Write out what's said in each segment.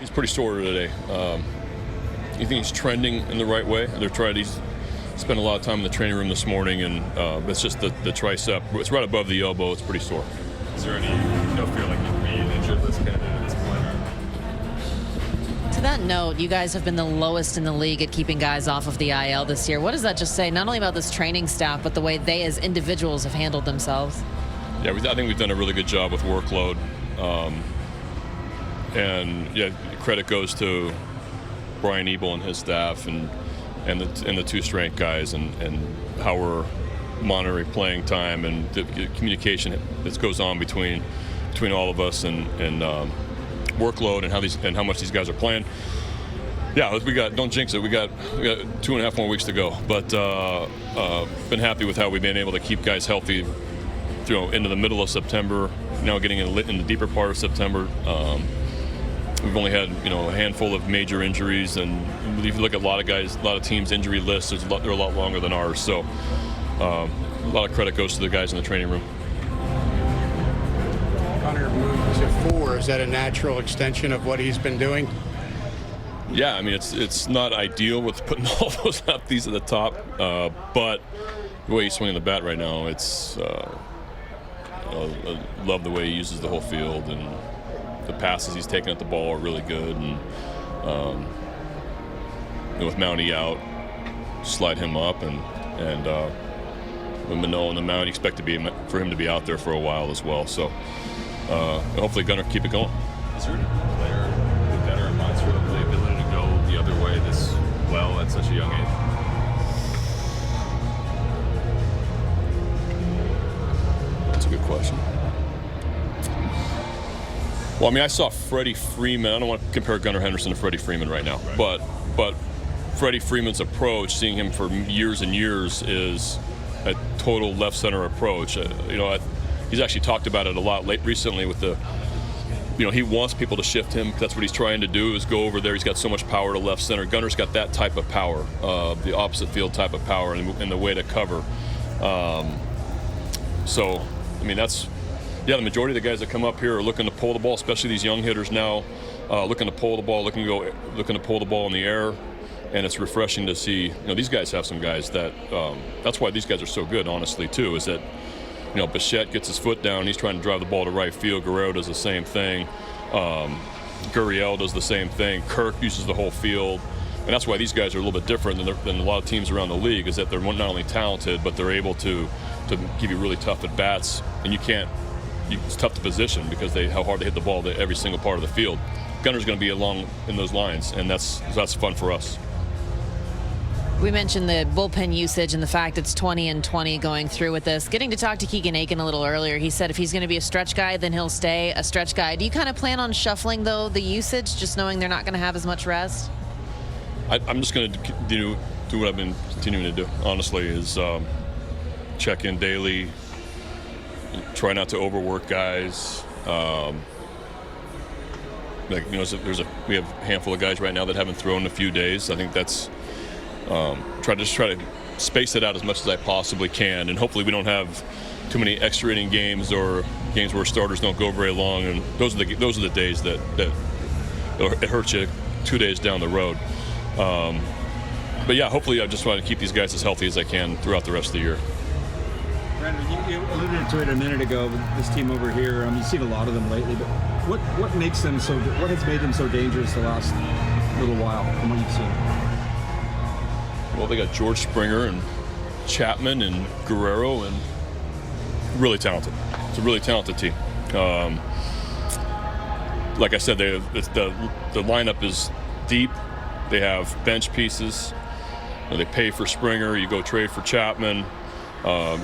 He's pretty sore today. You think he's trending in the right way? He's spent a lot of time in the training room this morning, and it's just the tricep. It's right above the elbow. It's pretty sore. Is there any feel like you'd be an injured list candidate at this point? To that note, you guys have been the lowest in the league at keeping guys off of the IL this year. What does that just say, not only about this training staff, but the way they as individuals have handled themselves? Yeah, I think we've done a really good job with workload. And yeah, credit goes to Brian Ebel and his staff and the two strength guys and how we're monitoring playing time and the communication that goes on between all of us and workload and how much these guys are playing. Yeah, don't jinx it. We got 2.5 more weeks to go, but been happy with how we've been able to keep guys healthy, into the middle of September. Now getting in the deeper part of September. We've only had a handful of major injuries, and if you look at a lot of teams' injury lists, they're a lot longer than ours. So a lot of credit goes to the guys in the training room. Gunnar moved to 4. Is that a natural extension of what he's been doing? Yeah, I mean it's not ideal with putting all those lefties at the top, but the way he's swinging the bat right now, it's I love the way he uses the whole field, and the passes he's taking at the ball are really good. And with Mountie out, slide him up, and with Manoah on the mound, you expect for him to be out there for a while as well. So hopefully Gunnar keep it going. Is there a player with better reminds for the ability to go the other way this well at such a young age? That's a good question. Well, I mean, I saw Freddie Freeman. I don't want to compare Gunnar Henderson to Freddie Freeman right now, right. But Freddie Freeman's approach, seeing him for years and years, is a total left center approach. He's actually talked about it a lot recently with the. He wants people to shift him. That's what he's trying to do, is go over there. He's got so much power to left center. Gunnar's got that type of power, the opposite field type of power, and the way to cover. So, I mean, that's. Yeah, the majority of the guys that come up here are looking to pull the ball, especially these young hitters now, looking to pull the ball, looking to pull the ball in the air, and it's refreshing to see. These guys have some guys that. That's why these guys are so good, honestly, too. Is that, Bichette gets his foot down, he's trying to drive the ball to right field. Guerrero does the same thing. Gurriel does the same thing. Kirk uses the whole field, and that's why these guys are a little bit different than a lot of teams around the league. Is that they're not only talented, but they're able to give you really tough at bats, and it's tough to position because how hard they hit the ball to every single part of the field. Gunnar's going to be along in those lines, and that's fun for us. We mentioned the bullpen usage and the fact it's 20 and 20 going through with this. Getting to talk to Keegan Aiken a little earlier, he said if he's going to be a stretch guy, then he'll stay a stretch guy. Do you kind of plan on shuffling, though, the usage, just knowing they're not going to have as much rest? I'm just going to do what I've been continuing to do, honestly, is check in daily, try not to overwork guys. We have a handful of guys right now that haven't thrown in a few days. I think that's try to space it out as much as I possibly can, and hopefully we don't have too many extra inning games or games where starters don't go very long. And those are the days that it hurts you 2 days down the road. But yeah, hopefully I just want to keep these guys as healthy as I can throughout the rest of the year. Brandon, you alluded to it a minute ago, but this team over here, you've seen a lot of them lately, but what makes them so good? What has made them so dangerous the last little while from what you've seen? Well, they got George Springer and Chapman and Guerrero, and really talented. It's a really talented team. Like I said, the lineup is deep. They have bench pieces. They pay for Springer. You go trade for Chapman. A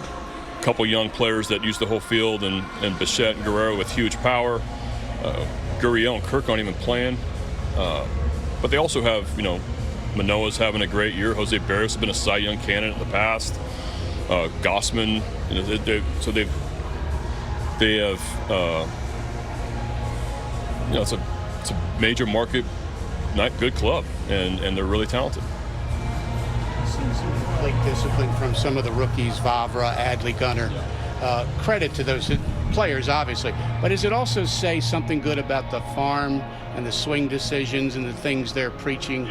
couple young players that use the whole field, and Bichette and Guerrero with huge power. Gurriel and Kirk aren't even playing. But they also have, Manoah's having a great year. Jose Barrios has been a Cy Young candidate in the past. Gossman, they have, it's a major market, not good club, and they're really talented. Seems like discipline from some of the rookies, Vavra, Adley, Gunnar. Credit to those players, obviously. But does it also say something good about the farm and the swing decisions and the things they're preaching?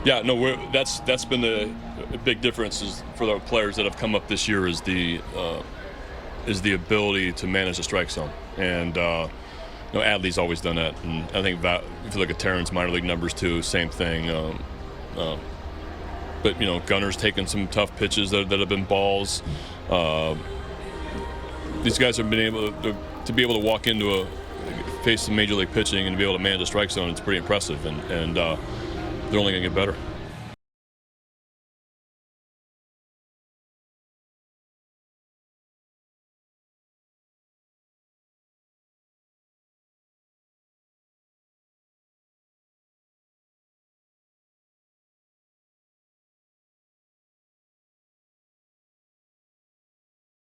Yeah, no, that's been the big difference is for the players that have come up this year is the ability to manage the strike zone. And Adley's always done that. And I think if you look at Terren's minor league numbers too, same thing. But Gunner's taken some tough pitches that have been balls. These guys have been able to be able to walk into face some major league pitching and be able to manage the strike zone. It's pretty impressive, and they're only going to get better.